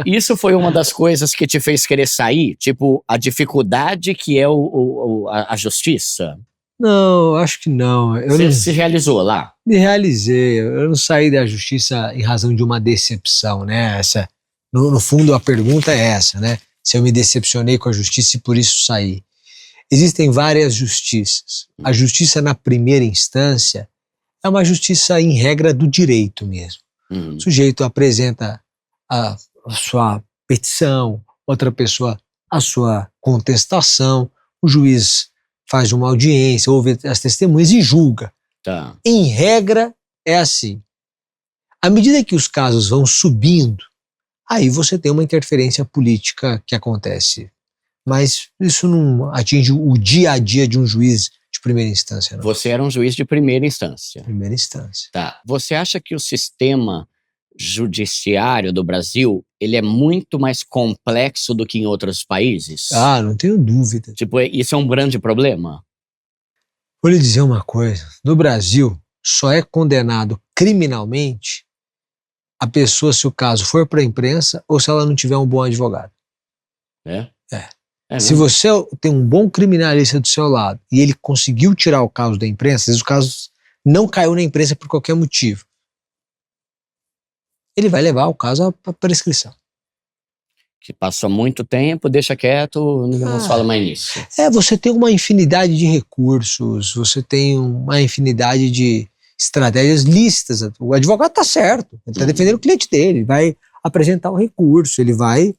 Isso foi uma das coisas que te fez querer sair? Tipo, a dificuldade que é a justiça? Não, acho que não. Eu Você não se realizou lá? me realizei. Eu não saí da justiça em razão de uma decepção, né? No fundo, a pergunta é essa, né? Se eu me decepcionei com a justiça e por isso saí. Existem várias justiças. A justiça na primeira instância é uma justiça em regra do direito mesmo. O sujeito apresenta a sua petição, outra pessoa a sua contestação, o juiz faz uma audiência, ouve as testemunhas e julga. Tá. Em regra, é assim. À medida que os casos vão subindo, aí você tem uma interferência política que acontece. Mas isso não atinge o dia a dia de um juiz de primeira instância, não. Você era um juiz de primeira instância. Primeira instância. Tá. Você acha que o sistema judiciário do Brasil, ele é muito mais complexo do que em outros países? Ah, não tenho dúvida. Tipo, isso é um grande problema? Vou lhe dizer uma coisa. No Brasil, só é condenado criminalmente a pessoa se o caso for para a imprensa ou se ela não tiver um bom advogado. É? É. Se você tem um bom criminalista do seu lado e ele conseguiu tirar o caso da imprensa, às vezes o caso não caiu na imprensa por qualquer motivo, ele vai levar o caso à prescrição. Que passou muito tempo, deixa quieto, não se fala mais nisso. Você tem uma infinidade de recursos, você tem uma infinidade de estratégias lícitas. O advogado está certo, ele está defendendo o cliente dele, ele vai apresentar um recurso, ele vai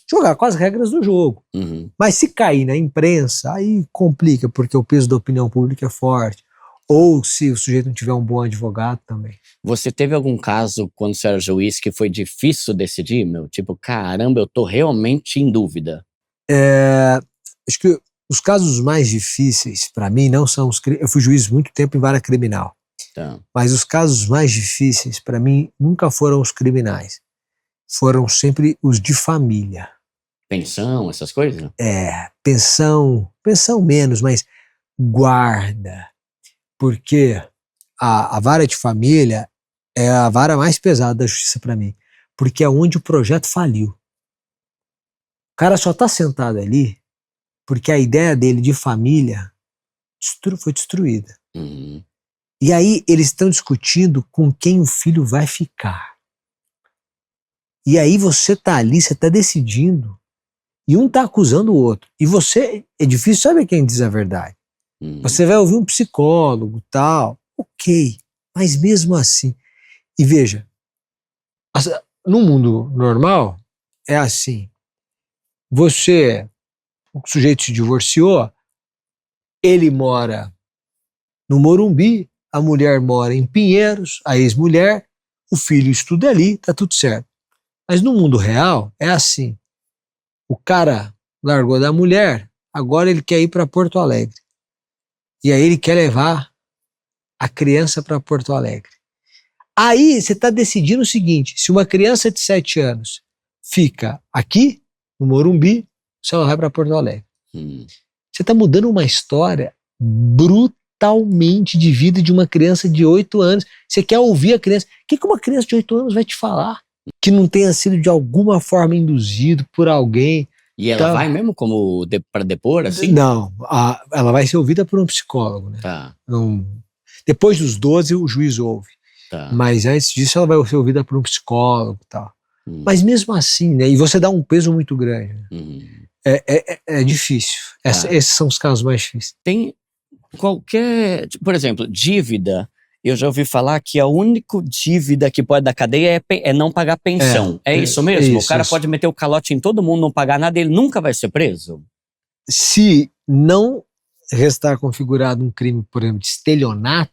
jogar com as regras do jogo. Mas se cair na imprensa, aí complica, porque o peso da opinião pública é forte. Ou se o sujeito não tiver um bom advogado também. Você teve algum caso, quando você era juiz, que foi difícil decidir, meu? Tipo, caramba, eu tô realmente em dúvida. Acho que os casos mais difíceis para mim não são os... Eu fui juiz muito tempo em vara criminal. Tá. Mas os casos mais difíceis para mim nunca foram os criminais. Foram sempre os de família. Pensão, essas coisas? Pensão menos, mas guarda. Porque a vara de família é a vara mais pesada da justiça para mim. Porque é onde o projeto faliu. O cara só está sentado ali porque a ideia dele de família foi destruída. E aí eles estão discutindo com quem o filho vai ficar. E aí você tá ali, você tá decidindo, e um tá acusando o outro. E você, é difícil saber quem diz a verdade. Você vai ouvir um psicólogo, tal, ok, mas mesmo assim. E veja, no mundo normal, é assim, o sujeito se divorciou, ele mora no Morumbi, a mulher mora em Pinheiros, a ex-mulher, o filho estuda ali, tá tudo certo. Mas no mundo real, é assim, o cara largou da mulher, agora ele quer ir para Porto Alegre. E aí ele quer levar a criança para Porto Alegre. Aí você está decidindo o seguinte, se uma criança de 7 anos fica aqui, no Morumbi, se ela vai para Porto Alegre. Você está mudando uma história brutalmente de vida de uma criança de 8 anos. Você quer ouvir a criança. O que uma criança de 8 anos vai te falar? Que não tenha sido de alguma forma induzido por alguém. E ela vai mesmo como para depor, assim? Não, ela vai ser ouvida por um psicólogo, né? Tá. Depois dos 12 o juiz ouve. Tá. Mas antes disso ela vai ser ouvida por um psicólogo e tal. Mas mesmo assim, né? E você dá um peso muito grande. Né? É difícil. Esses são os casos mais difíceis. Tem qualquer... Por exemplo, dívida. Eu já ouvi falar que a única dívida que pode dar cadeia é não pagar pensão. É isso mesmo? O cara pode meter o calote em todo mundo, não pagar nada, ele nunca vai ser preso? Se não restar configurado um crime, por exemplo, de estelionato,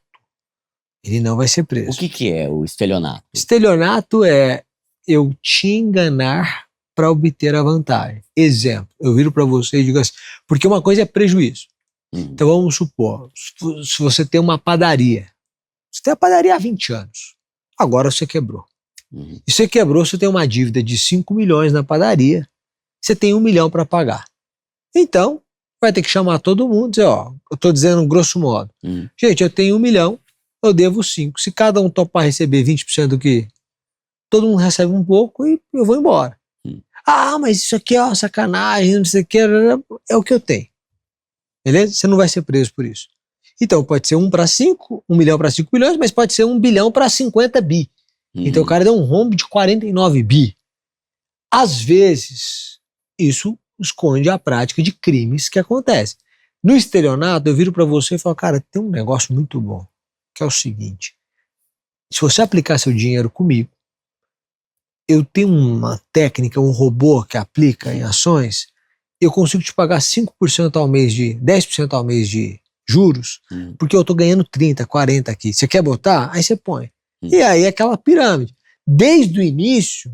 ele não vai ser preso. O que é o estelionato? Estelionato é eu te enganar para obter a vantagem. Exemplo, eu viro para você e digo assim, porque uma coisa é prejuízo. Então vamos supor, se você tem uma padaria, você tem a padaria há 20 anos, agora você quebrou. E você quebrou, você tem uma dívida de 5 milhões na padaria, você tem 1 milhão para pagar. Então, vai ter que chamar todo mundo e dizer, ó, eu estou dizendo grosso modo, gente, eu tenho 1 milhão, eu devo 5. Se cada um topar receber 20% todo mundo recebe um pouco e eu vou embora. Ah, mas isso aqui é uma sacanagem, não sei o que, é o que eu tenho. Beleza? Você não vai ser preso por isso. Então pode ser 1 para 5, 1 milhão para 5 milhões, mas pode ser 1 bilhão para 50 bi. Então o cara deu um rombo de 49 bi. Às vezes, isso esconde a prática de crimes que acontecem. No estelionato, eu viro para você e falo, cara, tem um negócio muito bom, que é o seguinte, se você aplicar seu dinheiro comigo, eu tenho uma técnica, um robô que aplica em ações, eu consigo te pagar 5% ao mês 10% ao mês de juros, porque eu tô ganhando 30, 40 aqui. Você quer botar? Aí você põe. E aí aquela pirâmide. Desde o início,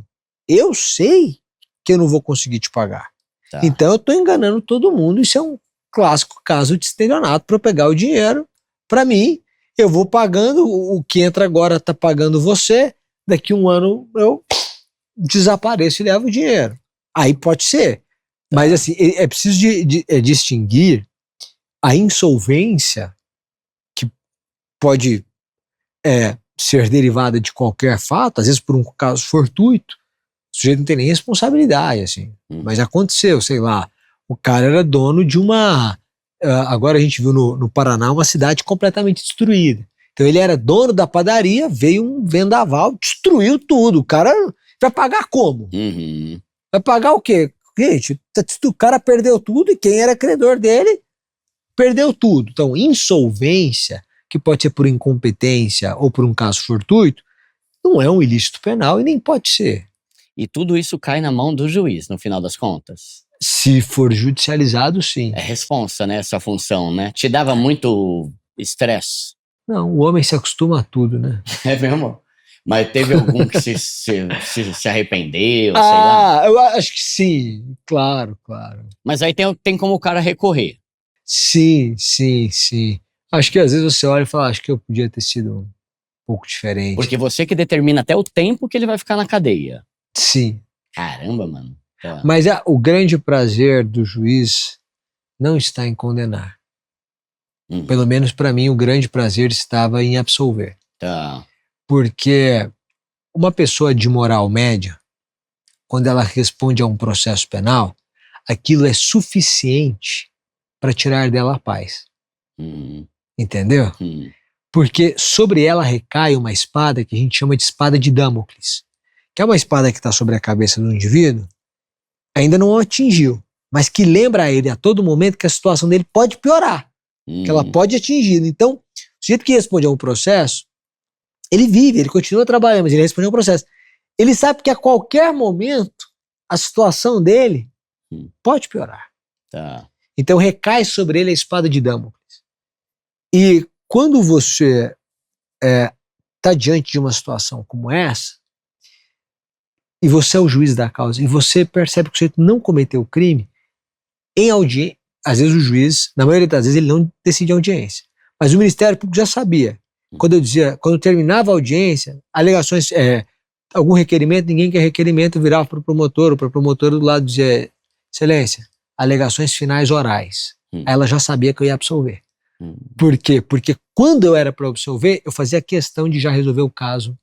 eu sei que eu não vou conseguir te pagar. Tá. Então eu tô enganando todo mundo. Isso é um clássico caso de estelionato para eu pegar o dinheiro para mim. Eu vou pagando, o que entra agora tá pagando você, daqui um ano eu desapareço e levo o dinheiro. Aí pode ser. Mas assim, é preciso distinguir a insolvência, que pode ser derivada de qualquer fato, às vezes por um caso fortuito, o sujeito não tem nem responsabilidade, assim. Mas aconteceu, sei lá, o cara era dono de uma... agora a gente viu no Paraná uma cidade completamente destruída. Então ele era dono da padaria, veio um vendaval, destruiu tudo. O cara vai pagar como? Vai pagar o quê? Gente, o cara perdeu tudo e quem era credor dele perdeu tudo. Então, insolvência, que pode ser por incompetência ou por um caso fortuito, não é um ilícito penal e nem pode ser. E tudo isso cai na mão do juiz, no final das contas? Se for judicializado, sim. É responsa, né, essa função, né? Te dava muito estresse? Não, o homem se acostuma a tudo, né? É mesmo? Mas teve algum que se arrependeu, sei lá? Eu acho que sim, claro. Mas aí tem como o cara recorrer. Sim. Acho que às vezes você olha e fala, acho que eu podia ter sido um pouco diferente. Porque você que determina até o tempo que ele vai ficar na cadeia. Sim. Caramba, mano. Tá. Mas o grande prazer do juiz não está em condenar. Pelo menos para mim o grande prazer estava em absolver. Tá. Porque uma pessoa de moral média, quando ela responde a um processo penal, aquilo é suficiente para tirar dela a paz. Entendeu? Porque sobre ela recai uma espada que a gente chama de espada de Damocles, que é uma espada que está sobre a cabeça do indivíduo, ainda não o atingiu, mas que lembra a ele a todo momento que a situação dele pode piorar, que ela pode atingir. Então, o sujeito que responde a um processo, ele vive, ele continua trabalhando, mas ele responde a um processo. Ele sabe que a qualquer momento a situação dele pode piorar. Tá. Então recai sobre ele a espada de Damocles. E quando você está diante de uma situação como essa, e você é o juiz da causa, e você percebe que o sujeito não cometeu o crime, em audiência, às vezes o juiz, na maioria das vezes, ele não decide a audiência. Mas o Ministério Público já sabia. Quando terminava a audiência, alegações, algum requerimento, ninguém quer requerimento, virava para o promotor, ou para a promotora do lado dizia, excelência, alegações finais orais. Aí ela já sabia que eu ia absolver. Por quê? Porque quando eu era para absolver, eu fazia questão de já resolver o caso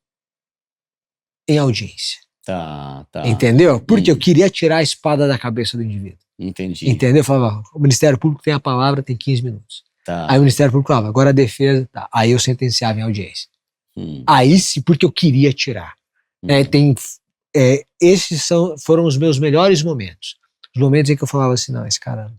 em audiência. Tá. Entendeu? Porque eu queria tirar a espada da cabeça do indivíduo. Entendi. Entendeu? Eu falava, o Ministério Público tem a palavra, tem 15 minutos. Tá. Aí o Ministério Público falava, agora a defesa, tá. Aí eu sentenciava em audiência. Aí sim, porque eu queria tirar. Esses foram os meus melhores momentos. Os momentos em que eu falava assim, não, esse cara